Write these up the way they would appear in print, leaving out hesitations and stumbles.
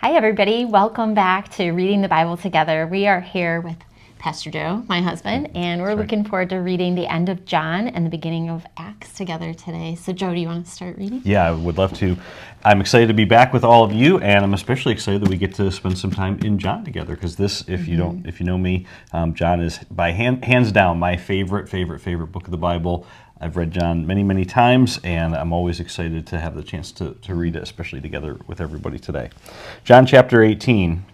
Hi, everybody. Welcome back to Reading the Bible Together. We are here with Pastor Joe, my husband, and we're looking forward to reading the end of John and the beginning of Acts together today. So, Joe, do you want to start reading? Yeah, I would love to. I'm excited to be back with all of you, and I'm especially excited that we get to spend some time in John together. Because this, if you know me, John is by hands down my favorite book of the Bible. I've read John many, many times, and I'm always excited to have the chance to read it, especially together with everybody today. John chapter 18.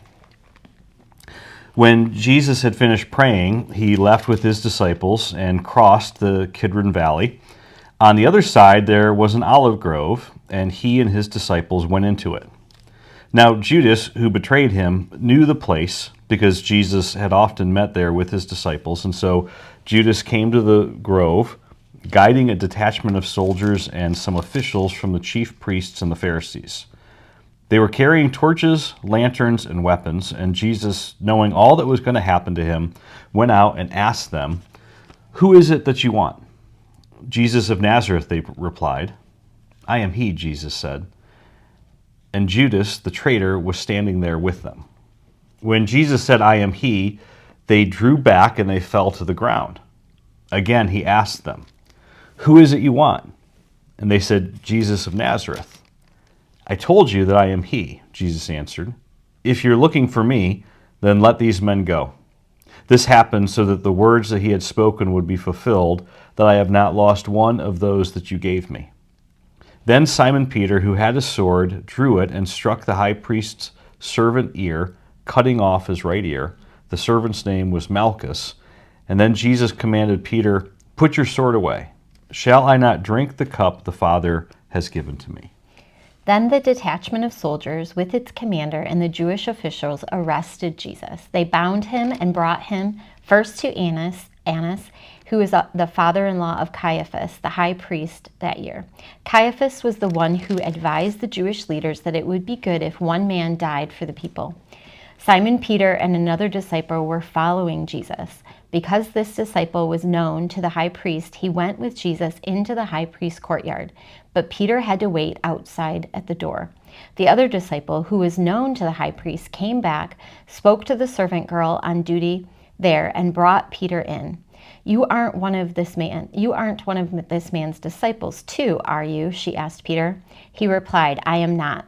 When Jesus had finished praying, he left with his disciples and crossed the Kidron Valley. On the other side, there was an olive grove, and he and his disciples went into it. Now Judas, who betrayed him, knew the place because Jesus had often met there with his disciples, and so Judas came to the grove, guiding a detachment of soldiers and some officials from the chief priests and the Pharisees. They were carrying torches, lanterns, and weapons, and Jesus, knowing all that was going to happen to him, went out and asked them, "Who is it that you want?" "Jesus of Nazareth," they replied. "I am he," Jesus said. And Judas, the traitor, was standing there with them. When Jesus said, "I am he," they drew back and they fell to the ground. Again he asked them, "Who is it you want?" And they said, "Jesus of Nazareth." "I told you that I am he," Jesus answered. "If you're looking for me, then let these men go." This happened so that the words that he had spoken would be fulfilled, that I have not lost one of those that you gave me. Then Simon Peter, who had a sword, drew it and struck the high priest's servant ear, cutting off his right ear. The servant's name was Malchus. And then Jesus commanded Peter, "Put your sword away. Shall I not drink the cup the Father has given to me?" Then the detachment of soldiers with its commander and the Jewish officials arrested Jesus. They bound him and brought him first to Annas, who was the father-in-law of Caiaphas, the high priest that year. Caiaphas was the one who advised the Jewish leaders that it would be good if one man died for the people. Simon Peter and another disciple were following Jesus. Because this disciple was known to the high priest, he went with Jesus into the high priest's courtyard, but Peter had to wait outside at the door. The other disciple, who was known to the high priest, came back, spoke to the servant girl on duty there, and brought Peter in. You aren't one of this man's disciples too, are you?" she asked Peter. He replied, "I am not."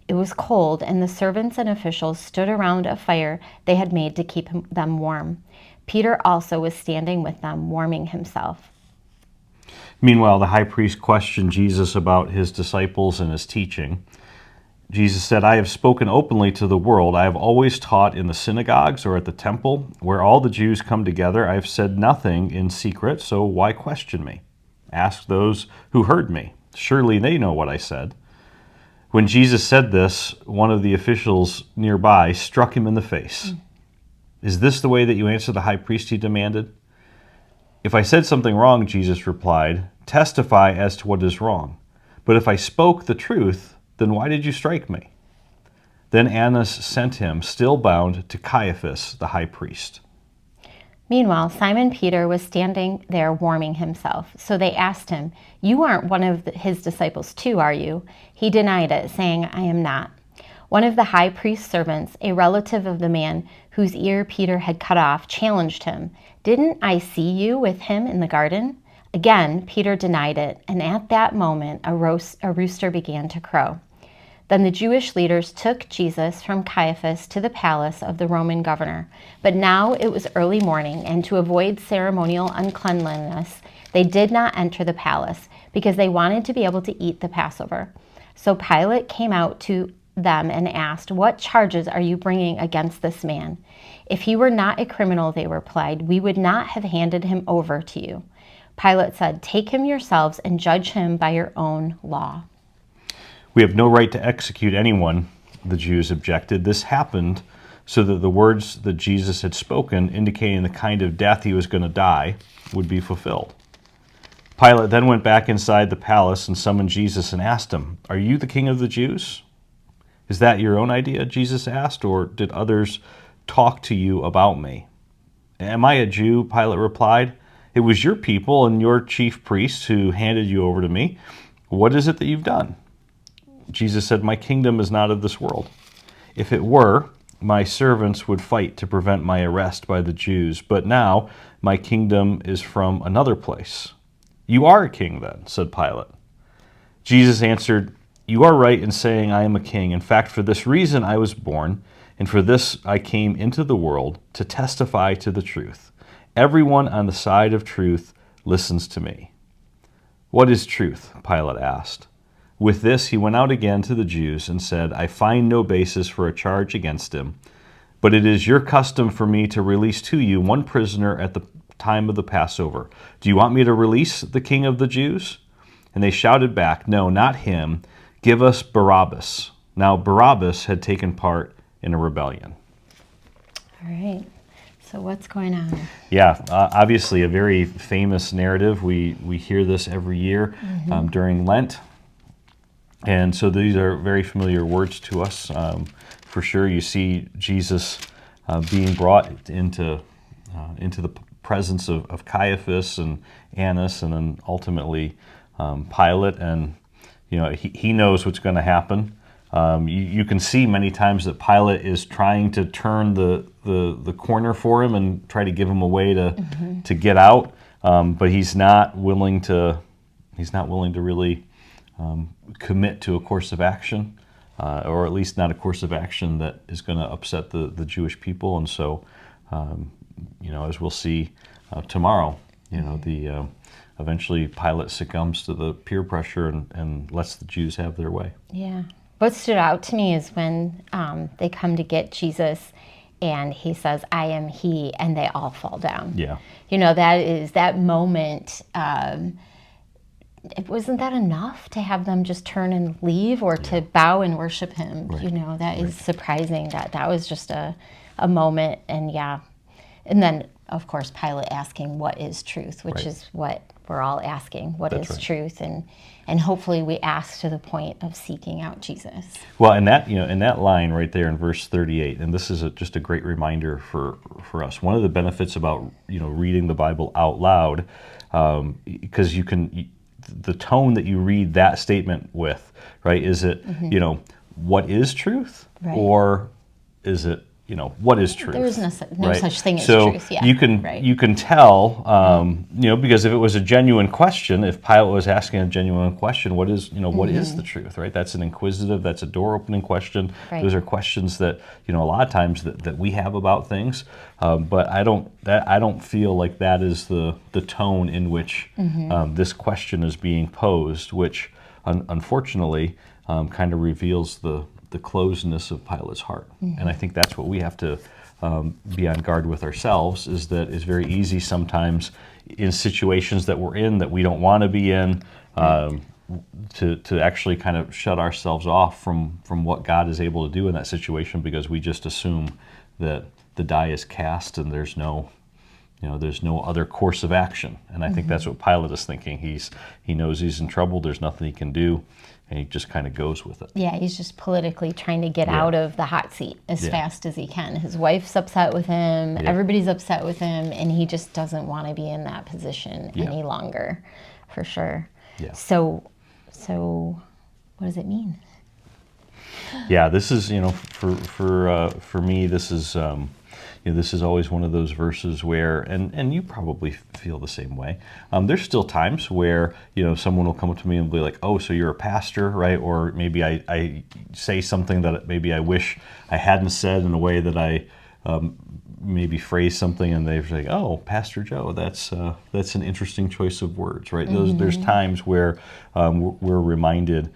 It was cold, and the servants and officials stood around a fire they had made to keep them warm. Peter also was standing with them, warming himself. Meanwhile, the high priest questioned Jesus about his disciples and his teaching. Jesus said, "I have spoken openly to the world. I have always taught in the synagogues or at the temple, where all the Jews come together. I have said nothing in secret, so why question me? Ask those who heard me. Surely they know what I said." When Jesus said this, one of the officials nearby struck him in the face. "Is this the way that you answer the high priest?" he demanded. "If I said something wrong," Jesus replied, "testify as to what is wrong. But if I spoke the truth, then why did you strike me?" Then Annas sent him, still bound, to Caiaphas, the high priest. Meanwhile, Simon Peter was standing there warming himself. So they asked him, "You aren't one of his disciples too, are you?" He denied it, saying, "I am not." One of the high priest's servants, a relative of the man whose ear Peter had cut off, challenged him. "Didn't I see you with him in the garden?" Again, Peter denied it, and at that moment a rooster began to crow. Then the Jewish leaders took Jesus from Caiaphas to the palace of the Roman governor. But now it was early morning, and to avoid ceremonial uncleanliness, they did not enter the palace, because they wanted to be able to eat the Passover. So Pilate came out to them and asked, "What charges are you bringing against this man?" "If he were not a criminal," they replied, "we would not have handed him over to you." Pilate said, "Take him yourselves and judge him by your own law." "We have no right to execute anyone," the Jews objected. This happened so that the words that Jesus had spoken, indicating the kind of death he was going to die, would be fulfilled. Pilate then went back inside the palace and summoned Jesus and asked him, "Are you the king of the Jews?" "Is that your own idea?" Jesus asked, "or did others talk to you about me?" "Am I a Jew?" Pilate replied. "It was your people and your chief priests who handed you over to me. What is it that you've done?" Jesus said, "My kingdom is not of this world. If it were, my servants would fight to prevent my arrest by the Jews, but now my kingdom is from another place." "You are a king then," said Pilate. Jesus answered, "You are right in saying I am a king. In fact, for this reason I was born, and for this I came into the world, to testify to the truth. Everyone on the side of truth listens to me." "What is truth?" Pilate asked. With this he went out again to the Jews and said, "I find no basis for a charge against him, but it is your custom for me to release to you one prisoner at the time of the Passover. Do you want me to release the king of the Jews?" And they shouted back, "No, not him. Give us Barabbas." Now Barabbas had taken part in a rebellion. All right. So what's going on? Yeah, obviously a very famous narrative. We hear this every year during Lent. And so these are very familiar words to us. For sure, you see Jesus being brought into the presence of Caiaphas and Annas, and then ultimately Pilate. And he knows what's going to happen. You can see many times that Pilate is trying to turn the corner for him and try to give him a way to get out, but he's not willing to really commit to a course of action, or at least not a course of action that is going to upset the Jewish people. And so, as we'll see tomorrow, eventually Pilate succumbs to the peer pressure and lets the Jews have their way. Yeah. What stood out to me is when they come to get Jesus and he says, "I am he," and they all fall down. Yeah. That moment. Wasn't that enough to have them just turn and leave, or to bow and worship him? Right. That is surprising. That was just a moment. And and then of course Pilate asking, "What is truth?" Which is what we're all asking. What is truth? And hopefully we ask to the point of seeking out Jesus. Well, and that in that line right there in verse 38, and this is just a great reminder for us. One of the benefits about reading the Bible out loud, because the tone that you read that statement with, right? Is it what is truth, or is it what is truth? There is no such thing as so truth. Yeah. You can tell, because if it was a genuine question, if Pilate was asking a genuine question, what is the truth, right? That's an inquisitive, that's a door-opening question. Right. Those are questions that a lot of times that we have about things, but I don't feel like that is the tone in which this question is being posed, which unfortunately kind of reveals the closedness of Pilate's heart. And I think that's what we have to be on guard with ourselves, is that it's very easy sometimes in situations that we're in that we don't want to be in, to actually kind of shut ourselves off from what God is able to do in that situation, because we just assume that the die is cast and there's no other course of action. And I think that's what Pilate is thinking. He knows he's in trouble, there's nothing he can do, and he just kind of goes with it. Yeah, he's just politically trying to get out of the hot seat as fast as he can. His wife's upset with him, everybody's upset with him, and he just doesn't want to be in that position any longer, for sure. Yeah. So what does it mean? Yeah, this is, for me, this is this is always one of those verses where, and you probably feel the same way. There's still times where someone will come up to me and be like, "Oh, so you're a pastor, right?" Or maybe I say something that maybe I wish I hadn't said in a way that I maybe phrase something, and they're like, "Oh, Pastor Joe, that's an interesting choice of words," right? There's times where we're reminded,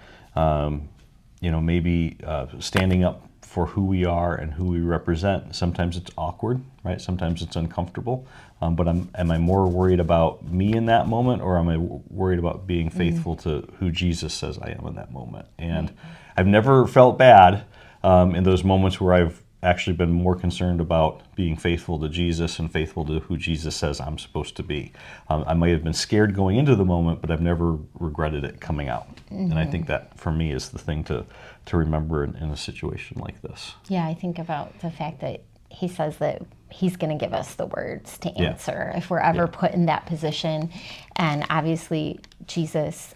maybe standing up for who we are and who we represent. Sometimes it's awkward, right? Sometimes it's uncomfortable. But am I more worried about me in that moment, or am I worried about being faithful to who Jesus says I am in that moment? And I've never felt bad in those moments where I've actually been more concerned about being faithful to Jesus and faithful to who Jesus says I'm supposed to be. I might have been scared going into the moment, but I've never regretted it coming out. And I think that for me is the thing to remember in a situation like this. Yeah, I think about the fact that he says that he's going to give us the words to answer if we're ever put in that position. And obviously Jesus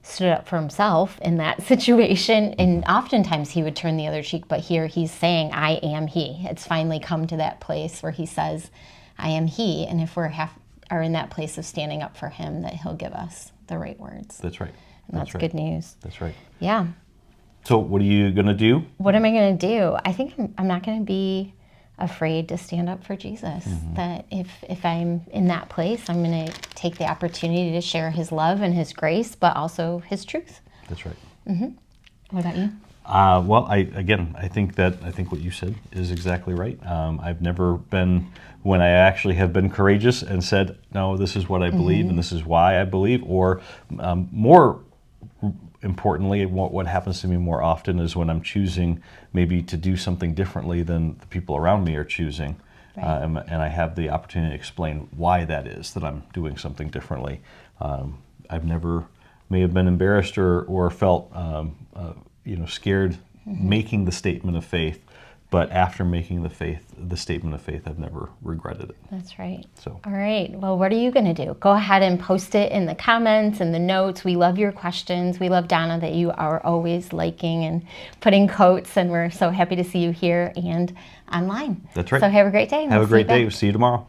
stood up for himself in that situation. And oftentimes he would turn the other cheek, but here he's saying, I am he. It's finally come to that place where he says, I am he. And if are in that place of standing up for him, that he'll give us the right words. That's right. And that's good news. That's right. Yeah. So what are you going to do? What am I going to do? I think I'm not going to be afraid to stand up for Jesus. That if I'm in that place, I'm going to take the opportunity to share his love and his grace, but also his truth. That's right. What about you? Well, I think what you said is exactly right. I've never been, when I actually have been courageous and said, no, this is what I believe and this is why I believe, or more importantly, what happens to me more often is when I'm choosing maybe to do something differently than the people around me are choosing. Right. And I have the opportunity to explain why that is, that I'm doing something differently. I've never may have been embarrassed or felt scared making the statement of faith, but after making the statement of faith, I've never regretted it. That's right. So, all right. Well, what are you going to do? Go ahead and post it in the comments and the notes. We love your questions. We love, Donna, that you are always liking and putting quotes, and we're so happy to see you here and online. That's right. So have a great day. Have a great day. We'll see you tomorrow.